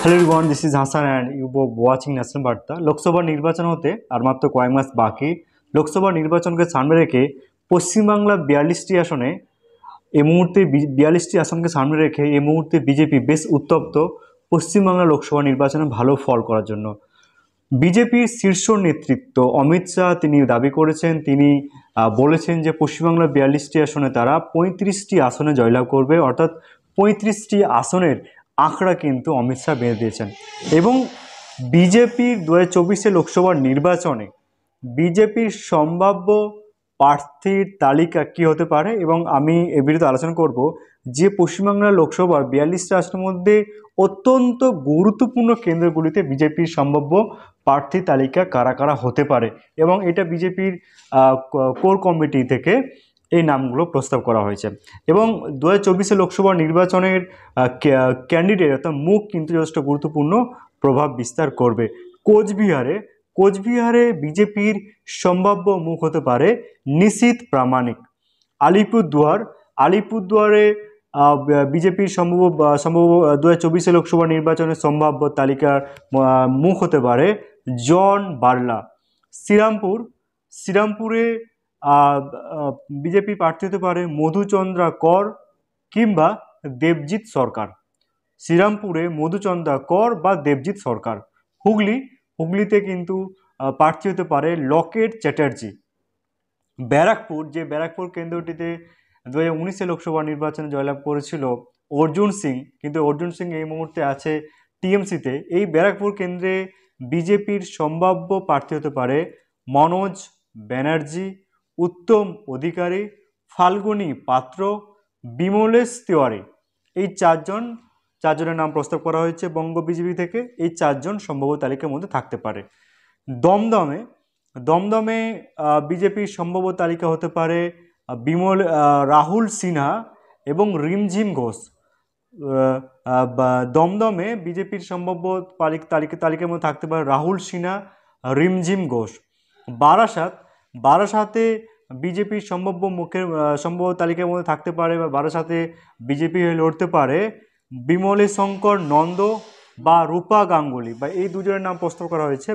Hello everyone, this is Hasan and you watching national Barta. Lok Sabha নির্বাচন হতে আর মাত্র কয়েক মাস বাকি। লোকসভা নির্বাচনকে সামনে রেখে পশ্চিমবাংলা 42টি আসনে এই মুহূর্তে 42টি আসনকে সামনে রেখে এই মুহূর্তে বিজেপি বেশ উত্তপ্ত পশ্চিমবাংলা লোকসভা নির্বাচনে ভালো ফল করার জন্য। বিজেপির শীর্ষ নেতৃত্ব অমিত শাহ তিনি দাবি করেছেন, তিনি বলেছেন যে পশ্চিমবাংলার 42টি আসনে তারা 35টি আসনে জয়লাভ করবে, অর্থাৎ 35টি আসনের আঁকড়া কিন্তু অমিত শাহ বেঁধে দিয়েছেন। এবং বিজেপির 2024 লোকসভা নির্বাচনে বিজেপির সম্ভাব্য প্রার্থীর তালিকা কি হতে পারে, এবং আমি এ বিরুদ্ধে আলোচনা করব যে পশ্চিমবাংলার লোকসভার 42টা আসনের মধ্যে অত্যন্ত গুরুত্বপূর্ণ কেন্দ্রগুলিতে বিজেপির সম্ভাব্য প্রার্থী তালিকা কারা কারা হতে পারে, এবং এটা বিজেপির কোর কমিটি থেকে এই নামগুলো প্রস্তাব করা হয়েছে। এবং 2024 লোকসভা নির্বাচনের ক্যান্ডিডেট অর্থাৎ মুখ কিন্তু যথেষ্ট গুরুত্বপূর্ণ প্রভাব বিস্তার করবে। কোচবিহারে বিজেপির সম্ভাব্য মুখ হতে পারে নিশীথ প্রামাণিক। আলিপুরদুয়ারে বিজেপির সম্ভাব্য 2024 লোকসভা নির্বাচনের সম্ভাব্য তালিকার মুখ হতে পারে জন বার্লা। শ্রীরামপুরে বিজেপি প্রার্থী হতে পারে মধুচন্দ্রা কর কিংবা দেবজিৎ সরকার। শ্রীরামপুরে মধুচন্দ্রা কর বা দেবজিৎ সরকার। হুগলিতে কিন্তু প্রার্থী হতে পারে লকেট চ্যাটার্জি। ব্যারাকপুর কেন্দ্রটিতে 2019 লোকসভা নির্বাচনে জয়লাভ করেছিল অর্জুন সিং, কিন্তু অর্জুন সিং এই মুহূর্তে আছে টিএমসিতে। এই ব্যারাকপুর কেন্দ্রে বিজেপির সম্ভাব্য প্রার্থী হতে পারে মনোজ ব্যানার্জি, উত্তম অধিকারী, ফাল্গুনী পাত্র, বিমলেশ তিওয়ারি। এই চারজনের নাম প্রস্তাব করা হয়েছে বঙ্গ বিজেপি থেকে। এই চারজন সম্ভাব্য তালিকার মধ্যে থাকতে পারে। দমদমে বিজেপির সম্ভাব্য তালিকা হতে পারে রাহুল সিনহা এবং রিমঝিম ঘোষ। দমদমে বিজেপির সম্ভাব্য তালিকার মধ্যে থাকতে পারে রাহুল সিনহা, রিমঝিম ঘোষ। বারাসাতে বিজেপির সম্ভাব্য তালিকার মধ্যে থাকতে পারে, বা বারাসাতে বিজেপি লড়তে পারে বিমলেশঙ্কর নন্দ বা রূপা গাঙ্গুলি, বা এই দুজনের নাম প্রস্তাব করা হয়েছে,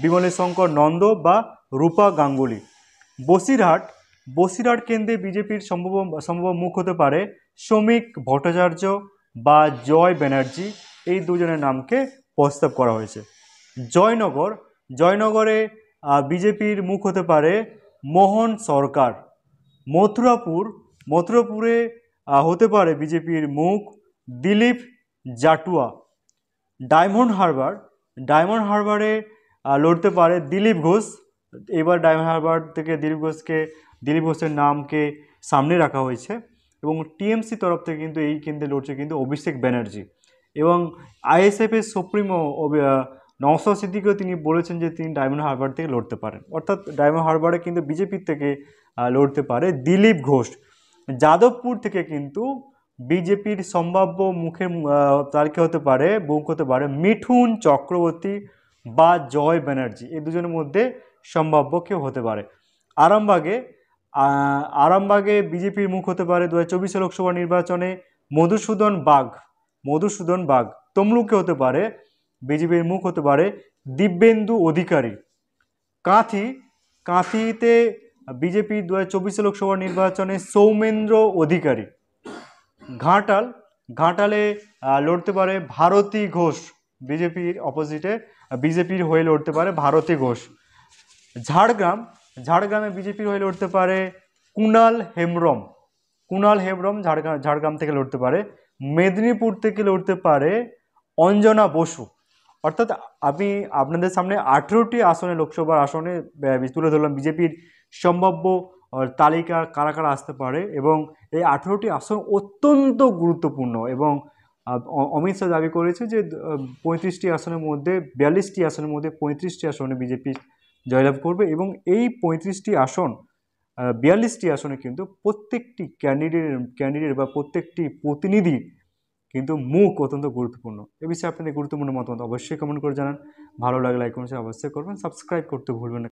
বিমলেশঙ্কর নন্দ বা রূপা গাঙ্গুলি। বসিরহাট কেন্দ্রে বিজেপির সম্ভাব্য মুখ হতে পারে শ্রমিক ভট্টাচার্য বা জয় ব্যানার্জি। এই দুজনের নামকে প্রস্তাব করা হয়েছে। জয়নগরে বিজেপির মুখ হতে পারে মোহন সরকার। মথুরাপুরে হতে পারে বিজেপির মুখ দিলীপ জাটুয়া। ডায়মন্ড হারবারে লড়তে পারে দিলীপ ঘোষ। এবার ডায়মন্ড হারবার থেকে দিলীপ ঘোষের নামকে সামনে রাখা হয়েছে। এবং টিএমসি তরফ থেকে কিন্তু এই কেন্দ্রে লড়ছে কিন্তু অভিষেক ব্যানার্জি। এবং আইএসএফের সুপ্রিমো নওশাদ সিদ্দিকীও তিনি বলেছেন যে তিনি ডায়মন্ড হারবার থেকে লড়তে পারেন, অর্থাৎ ডায়মন্ড হারবারে কিন্তু বিজেপির থেকে লড়তে পারে দিলীপ ঘোষ। যাদবপুর থেকে কিন্তু বিজেপির সম্ভাব্য মুখের তালিকা হতে পারে মিঠুন চক্রবর্তী বা জয় ব্যানার্জি। এই দুজনের মধ্যে সম্ভাব্য কেউ হতে পারে। আরামবাগে বিজেপির মুখ হতে পারে 2024 লোকসভা নির্বাচনে মধুসূদন বাগ। তমলুকে হতে পারে বিজেপির মুখ হতে পারে দিব্যেন্দু অধিকারী। কাঁথিতে বিজেপির 2024 লোকসভা নির্বাচনে সৌমেন্দ্র অধিকারী। ঘাটালে লড়তে পারে ভারতী ঘোষ। বিজেপির হয়ে লড়তে পারে ভারতী ঘোষ। ঝাড়গ্রামে বিজেপির হয়ে লড়তে পারে কুণাল হেমব্রম ঝাড়গ্রাম থেকে লড়তে পারে। মেদিনীপুর থেকে লড়তে পারে অঞ্জনা বসু। অর্থাৎ আমি আপনাদের সামনে 18টি লোকসভার আসনে তুলে ধরলাম বিজেপির সম্ভাব্য তালিকা কারা কারা আসতে পারে, এবং এই 18টি আসন অত্যন্ত গুরুত্বপূর্ণ। এবং অমিত শাহ দাবি করেছে যে 42টি আসনের মধ্যে 35টি আসনে বিজেপি জয়লাভ করবে, এবং এই 42টি আসনে কিন্তু প্রত্যেকটি ক্যান্ডিডেট বা প্রত্যেকটি প্রতিনিধি কিন্তু মুখ অত্যন্ত গুরুত্বপূর্ণ। এ বিষয়ে আপনাদের গুরুত্বপূর্ণ মতামত অবশ্যই কমেন্ট করে জানান। ভালো লাগলে লাইক কমেন্ট অবশ্যই করবেন, সাবস্ক্রাইব করতে ভুলবেন না।